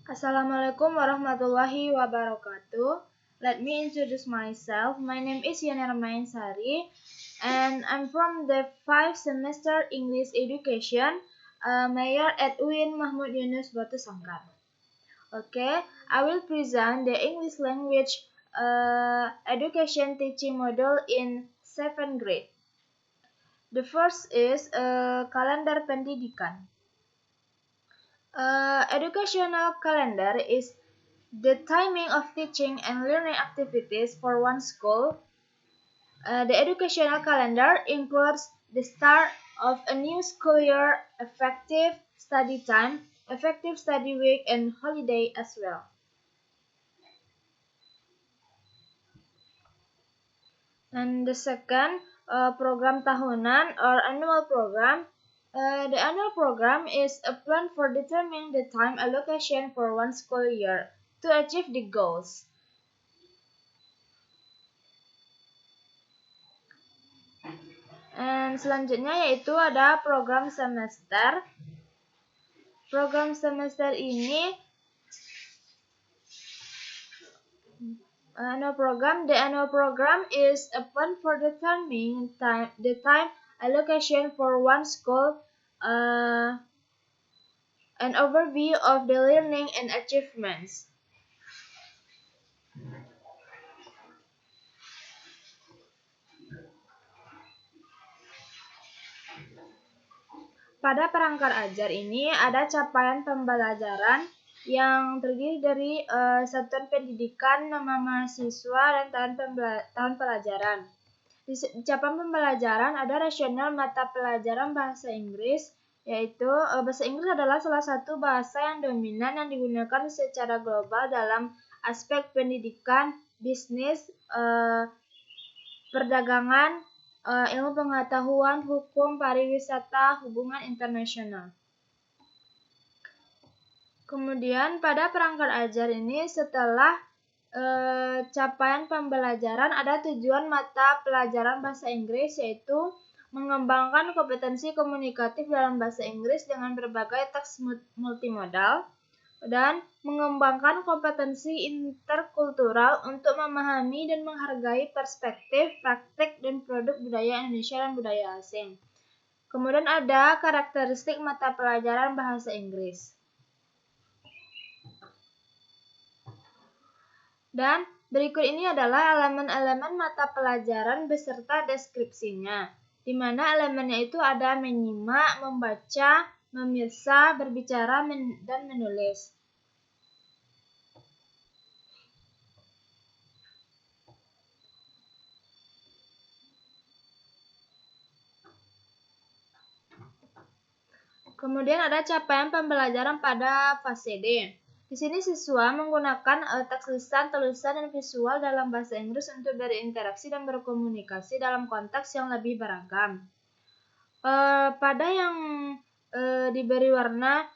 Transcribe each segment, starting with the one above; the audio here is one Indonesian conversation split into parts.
Assalamualaikum warahmatullahi wabarakatuh. Let me introduce myself. My name is Yana Ramainsari, and I'm from the 5th semester English Education, major at UIN Mahmud Yunus Batu Sangkar. Okay, I will present the English language education teaching module in 7th grade. The first is kalender pendidikan. Educational calendar is the timing of teaching and learning activities for one school. The educational calendar includes the start of a new school year, effective study time, effective study week, and holiday as well. And the second, program tahunan or annual program. The annual program is a plan for determining the time allocation for one school year to achieve the goals. And selanjutnya yaitu ada program semester. Program semester ini the annual program is a plan for determining the time allocation for one school, an overview of the learning and achievements. Pada perangkat ajar ini ada capaian pembelajaran yang terdiri dari satuan pendidikan, nama mahasiswa, dan tahun pelajaran. Di capaian pembelajaran ada rasional mata pelajaran bahasa Inggris, yaitu bahasa Inggris adalah salah satu bahasa yang dominan yang digunakan secara global dalam aspek pendidikan, bisnis, perdagangan, ilmu pengetahuan, hukum, pariwisata, hubungan internasional. Kemudian pada perangkat ajar ini setelah capaian pembelajaran ada tujuan mata pelajaran bahasa Inggris, yaitu mengembangkan kompetensi komunikatif dalam bahasa Inggris dengan berbagai teks multimodal dan mengembangkan kompetensi interkultural untuk memahami dan menghargai perspektif, praktik, dan produk budaya Indonesia dan budaya asing. Kemudian ada karakteristik mata pelajaran bahasa Inggris. Dan berikut ini adalah elemen-elemen mata pelajaran beserta deskripsinya, di mana elemennya itu ada menyimak, membaca, memirsa, berbicara, dan menulis. Kemudian ada capaian pembelajaran pada fase D. Di sini siswa menggunakan teks lisan, tulisan, dan visual dalam bahasa Inggris untuk berinteraksi dan berkomunikasi dalam konteks yang lebih beragam. Pada yang diberi warna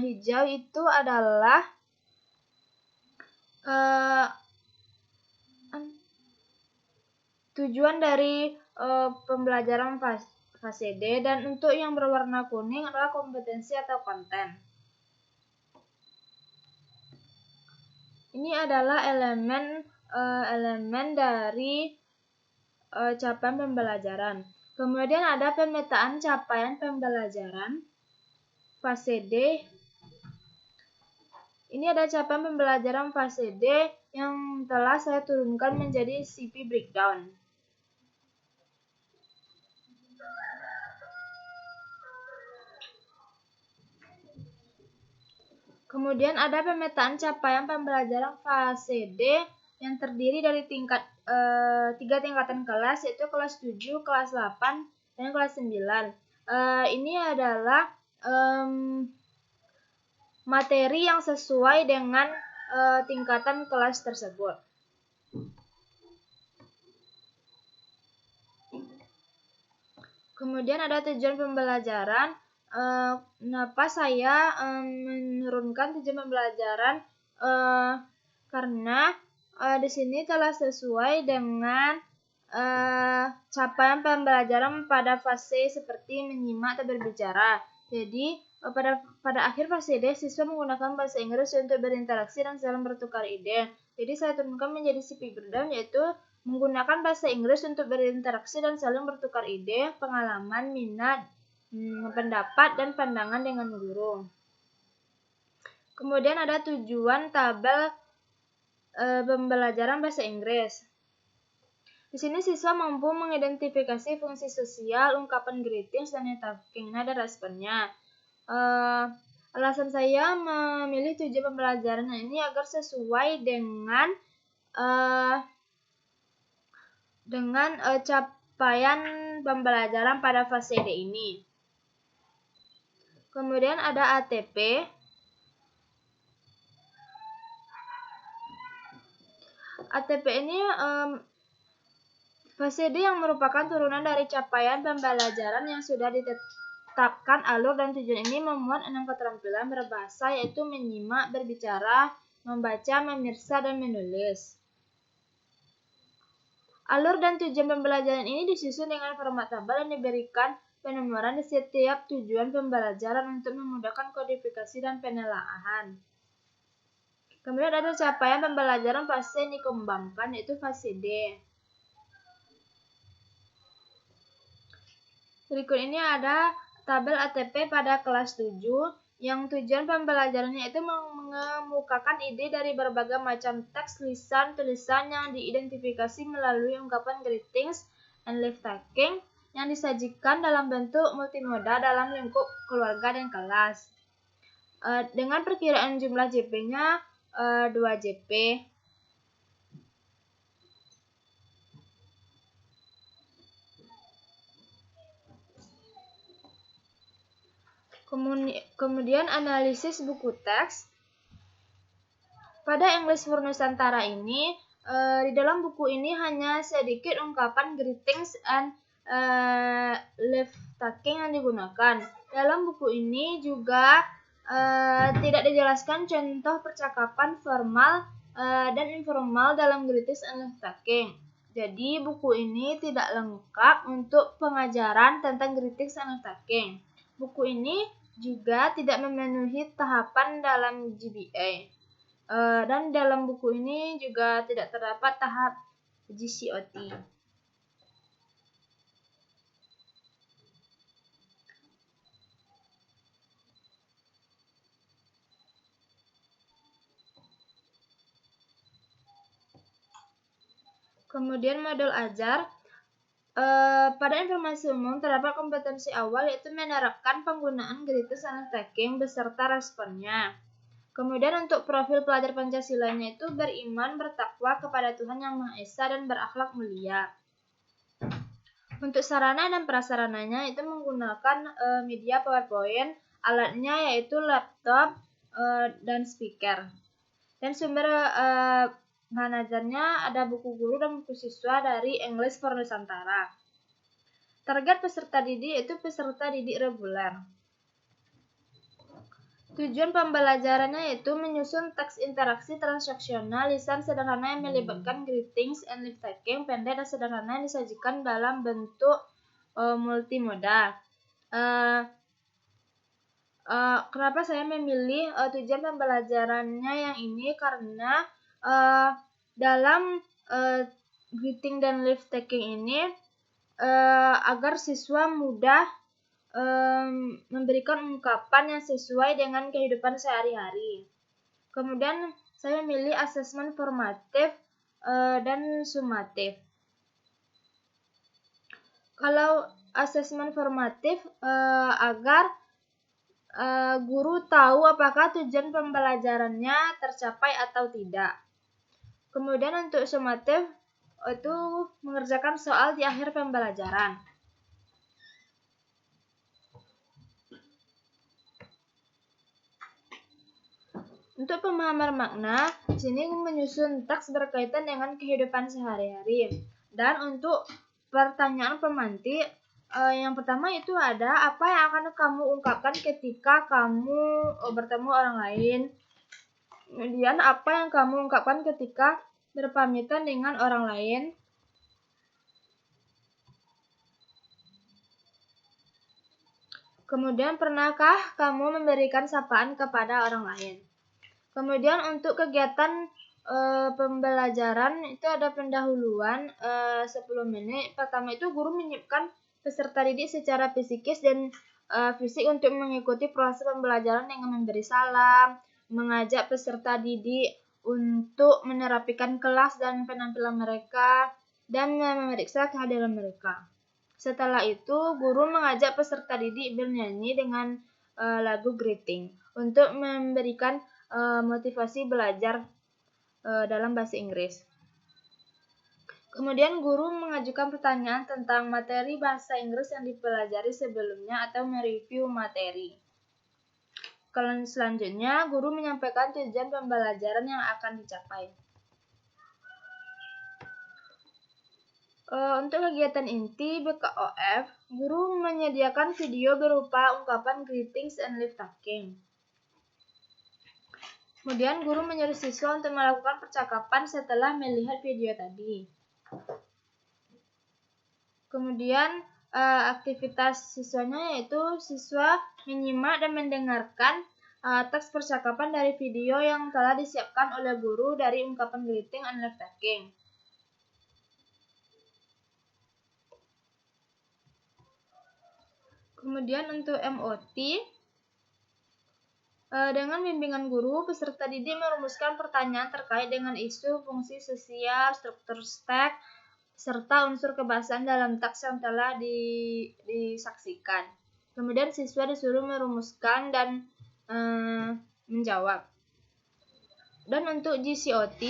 hijau itu adalah tujuan dari pembelajaran fase D, dan untuk yang berwarna kuning adalah kompetensi atau konten. Ini adalah elemen dari capaian pembelajaran. Kemudian ada pemetaan capaian pembelajaran fase D. Ini ada capaian pembelajaran fase D yang telah saya turunkan menjadi CP breakdown. Kemudian ada pemetaan capaian pembelajaran fase D yang terdiri dari 3 tingkatan kelas, yaitu kelas 7, kelas 8, dan kelas 9. Ini adalah materi yang sesuai dengan tingkatan kelas tersebut. Kemudian ada tujuan pembelajaran. Kenapa saya menurunkan tujuan pembelajaran? Karena di sini telah sesuai dengan capaian pembelajaran pada fase seperti menyimak atau berbicara. Jadi Pada akhir fase D, siswa menggunakan bahasa Inggris untuk berinteraksi dan saling bertukar ide. Jadi saya turunkan menjadi CP breakdown, yaitu menggunakan bahasa Inggris untuk berinteraksi dan saling bertukar ide, pengalaman, minat, pendapat, dan pandangan dengan guru. Kemudian ada tujuan tabel pembelajaran bahasa Inggris. Di sini siswa mampu mengidentifikasi fungsi sosial, ungkapan greetings, dan networking. Ada responnya. Alasan saya memilih tujuan pembelajaran ini agar sesuai dengan capaian pembelajaran pada fase D ini. Kemudian ada ATP. ATP ini fase D yang merupakan turunan dari capaian pembelajaran yang sudah ditetapkan alur dan tujuan ini memuat 6 keterampilan berbahasa, yaitu menyimak, berbicara, membaca, memirsa, dan menulis. Alur dan tujuan pembelajaran ini disusun dengan format tabel dan diberikan penomoran di setiap tujuan pembelajaran untuk memudahkan kodifikasi dan penelaahan. Kemudian ada capaian pembelajaran fase yang dikembangkan, yaitu fase D. Berikut ini ada tabel ATP pada kelas 7 yang tujuan pembelajarannya itu mengemukakan ide dari berbagai macam teks, tulisan yang diidentifikasi melalui ungkapan greetings and leave taking yang disajikan dalam bentuk multimoda dalam lingkup keluarga dan kelas. Dengan perkiraan jumlah JP-nya 2 JP. Kemudian analisis buku teks. Pada English for Nusantara ini, di dalam buku ini hanya sedikit ungkapan greetings and leave taking yang digunakan. Dalam buku ini juga tidak dijelaskan contoh percakapan formal dan informal dalam greetings and leave taking. Jadi buku ini tidak lengkap untuk pengajaran tentang greetings and leave taking. Buku ini juga tidak memenuhi tahapan dalam GBA. Dan dalam buku ini juga tidak terdapat tahap GCOT. Kemudian modul ajar. Pada informasi umum terdapat kompetensi awal, yaitu menerapkan penggunaan greetings and taking beserta responnya. Kemudian untuk profil pelajar Pancasilanya itu beriman, bertakwa kepada Tuhan Yang Maha Esa dan berakhlak mulia. Untuk sarana dan prasarananya itu menggunakan media PowerPoint, alatnya yaitu laptop dan speaker. Dan sumber bahan ajarnya ada buku guru dan buku siswa dari English for Nusantara. Target peserta didik yaitu peserta didik reguler. Tujuan pembelajarannya yaitu menyusun teks interaksi transaksional lisan sederhana yang melibatkan greetings and leave taking pendek dan sederhana yang disajikan dalam bentuk multimoda. Kenapa saya memilih tujuan pembelajarannya yang ini? Karena dalam greeting dan leave taking ini agar siswa mudah memberikan ungkapan yang sesuai dengan kehidupan sehari-hari. Kemudian saya memilih asesmen formatif dan sumatif. Kalau asesmen formatif agar guru tahu apakah tujuan pembelajarannya tercapai atau tidak. Kemudian untuk sumatif itu mengerjakan soal di akhir pembelajaran. Untuk pemahaman makna, di sini menyusun teks berkaitan dengan kehidupan sehari-hari. Dan untuk pertanyaan pemantik, yang pertama itu ada apa yang akan kamu ungkapkan ketika kamu bertemu orang lain. Kemudian apa yang kamu ungkapkan ketika berpamitan dengan orang lain. Kemudian, pernahkah kamu memberikan sapaan kepada orang lain? Kemudian untuk kegiatan pembelajaran itu ada pendahuluan 10 menit. Pertama itu guru menyiapkan peserta didik secara fisikis dan fisik untuk mengikuti proses pembelajaran dengan memberi salam, mengajak peserta didik untuk menerapikan kelas dan penampilan mereka, dan memeriksa kehadiran mereka. Setelah itu, guru mengajak peserta didik bernyanyi dengan lagu greeting untuk memberikan motivasi belajar dalam bahasa Inggris. Kemudian guru mengajukan pertanyaan tentang materi bahasa Inggris yang dipelajari sebelumnya atau mereview materi. Kalau selanjutnya, guru menyampaikan tujuan pembelajaran yang akan dicapai. Untuk kegiatan inti BKOF, guru menyediakan video berupa ungkapan greetings and lift talking. Kemudian guru menyuruh siswa untuk melakukan percakapan setelah melihat video tadi. Kemudian aktivitas siswanya yaitu siswa menyimak dan mendengarkan teks percakapan dari video yang telah disiapkan oleh guru dari ungkapan greeting and lift talking. Kemudian untuk MOT, dengan bimbingan guru, peserta didik merumuskan pertanyaan terkait dengan isu, fungsi sosial, struktur teks, serta unsur kebahasaan dalam teks yang telah disaksikan. Kemudian siswa disuruh merumuskan dan menjawab. Dan untuk GCOT,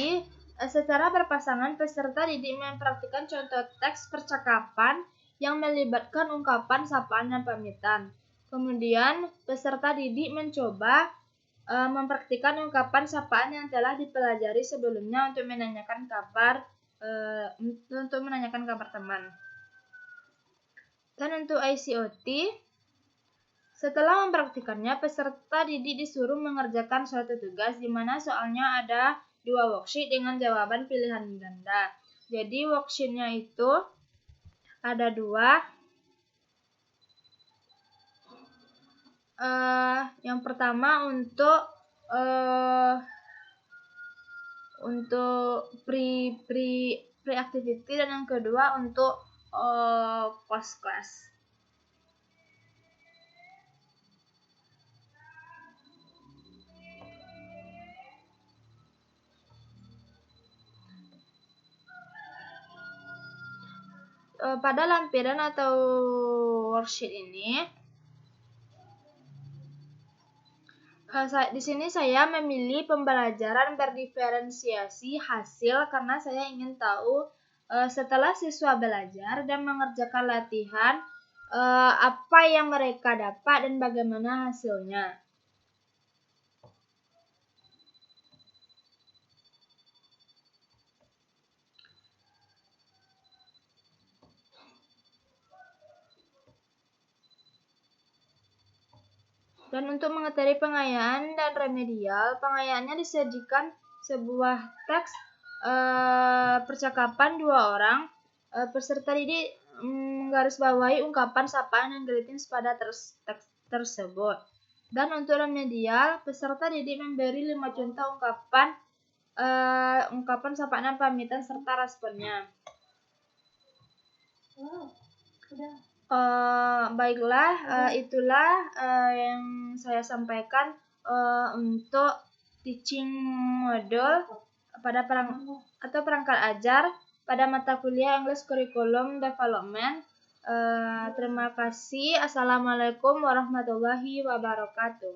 secara berpasangan peserta didik mempraktikkan contoh teks percakapan yang melibatkan ungkapan, sapaan, dan pamitan. Kemudian peserta didik mencoba mempraktikkan ungkapan sapaan yang telah dipelajari sebelumnya untuk menanyakan kabar teman. Dan untuk ICOT, setelah mempraktikannya, peserta didik disuruh mengerjakan suatu tugas di mana soalnya ada 2 worksheet dengan jawaban pilihan ganda. Jadi worksheetnya itu ada 2. Yang pertama untuk pre-activity dan yang kedua untuk post class. Pada lampiran atau worksheet ini, di sini saya memilih pembelajaran berdiferensiasi hasil karena saya ingin tahu setelah siswa belajar dan mengerjakan latihan apa yang mereka dapat dan bagaimana hasilnya. Dan untuk mengetahui pengayaan dan remedial, pengayaannya disajikan sebuah teks percakapan 2 orang. Peserta didik menggarisbawahi ungkapan, sapaan, dan greetings pada teks tersebut. Dan untuk remedial, peserta didik memberi 5 contoh ungkapan, sapaan, dan pamitan serta responnya. Baiklah, itulah yang saya sampaikan untuk teaching module pada perangkat ajar pada mata kuliah English Curriculum Development. Terima kasih. Assalamualaikum warahmatullahi wabarakatuh.